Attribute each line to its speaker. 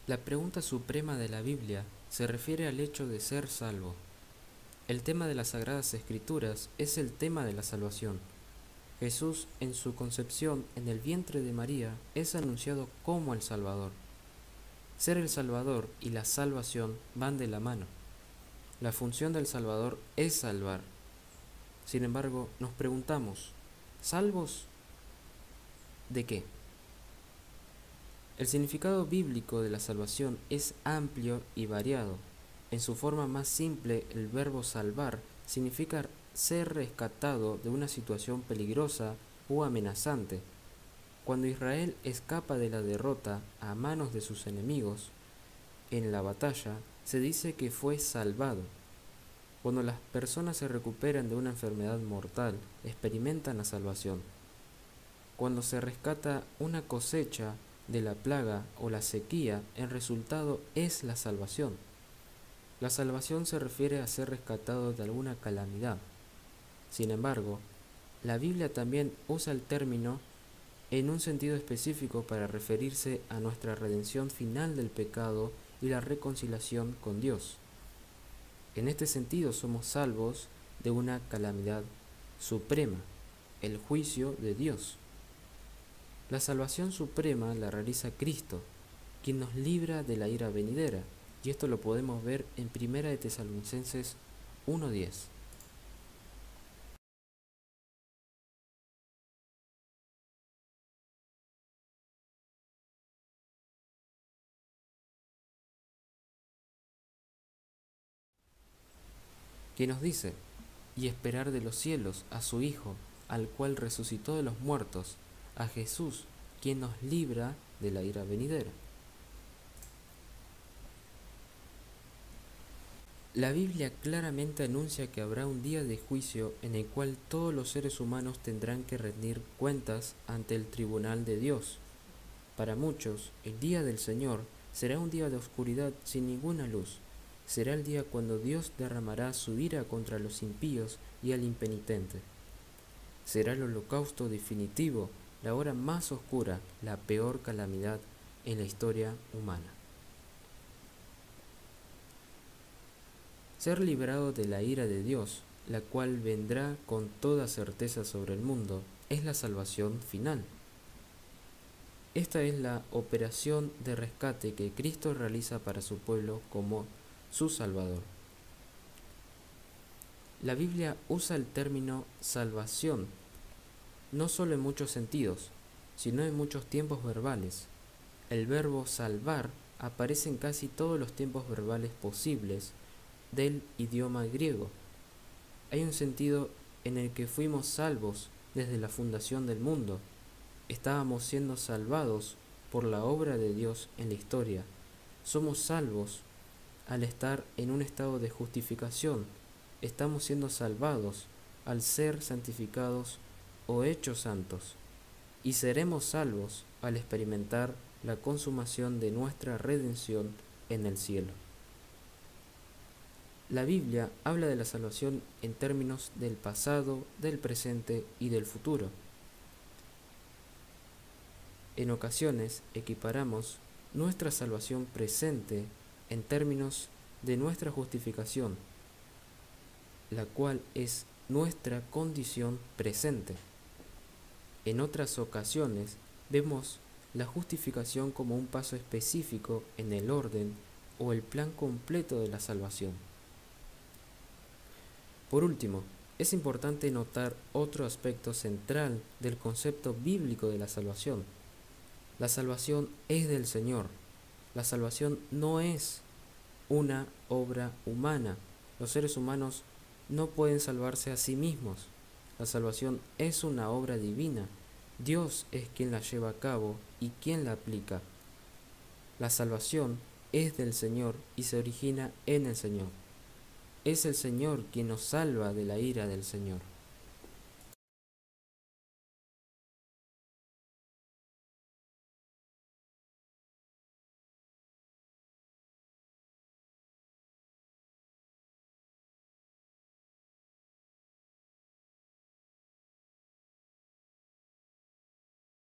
Speaker 1: La pregunta suprema de la Biblia se refiere al hecho de ser salvo. El tema de las Sagradas Escrituras es el tema de la salvación. Jesús, en su concepción en el vientre de María, es anunciado como el Salvador. Ser el Salvador y la salvación van de la mano. La función del Salvador es salvar. Sin embargo, nos preguntamos, ¿salvos de qué? El significado bíblico de la salvación es amplio y variado. En su forma más simple, el verbo salvar significa ser rescatado de una situación peligrosa o amenazante. Cuando Israel escapa de la derrota a manos de sus enemigos en la batalla, se dice que fue salvado. Cuando las personas se recuperan de una enfermedad mortal, experimentan la salvación. Cuando se rescata una cosecha de la plaga o la sequía, el resultado es la salvación. La salvación se refiere a ser rescatado de alguna calamidad. Sin embargo, la Biblia también usa el término en un sentido específico para referirse a nuestra redención final del pecado y la reconciliación con Dios. En este sentido somos salvos de una calamidad suprema, el juicio de Dios. La salvación suprema la realiza Cristo, quien nos libra de la ira venidera, y esto lo podemos ver en 1 de Tesalonicenses 1:10. Que nos dice, y esperar de los cielos a su Hijo, al cual resucitó de los muertos, a Jesús, quien nos libra de la ira venidera. La Biblia claramente anuncia que habrá un día de juicio en el cual todos los seres humanos tendrán que rendir cuentas ante el tribunal de Dios. Para muchos, el día del Señor será un día de oscuridad sin ninguna luz. Será el día cuando Dios derramará su ira contra los impíos y al impenitente. Será el holocausto definitivo, la hora más oscura, la peor calamidad en la historia humana. Ser liberado de la ira de Dios, la cual vendrá con toda certeza sobre el mundo, es la salvación final. Esta es la operación de rescate que Cristo realiza para su pueblo como su Salvador. La Biblia usa el término salvación no solo en muchos sentidos, sino en muchos tiempos verbales. El verbo salvar aparece en casi todos los tiempos verbales posibles del idioma griego. Hay un sentido en el que fuimos salvos desde la fundación del mundo. Estábamos siendo salvados por la obra de Dios en la historia. Somos salvos al estar en un estado de justificación. Estamos siendo salvados al ser santificados o hechos santos. Y seremos salvos al experimentar la consumación de nuestra redención en el cielo. La Biblia habla de la salvación en términos del pasado, del presente y del futuro. En ocasiones equiparamos nuestra salvación presente en términos de nuestra justificación, la cual es nuestra condición presente. En otras ocasiones vemos la justificación como un paso específico en el orden o el plan completo de la salvación. Por último, es importante notar otro aspecto central del concepto bíblico de la salvación. La salvación es del Señor. La salvación no es una obra humana. Los seres humanos no pueden salvarse a sí mismos. La salvación es una obra divina. Dios es quien la lleva a cabo y quien la aplica. La salvación es del Señor y se origina en el Señor. Es el Señor quien nos salva de la ira del Señor.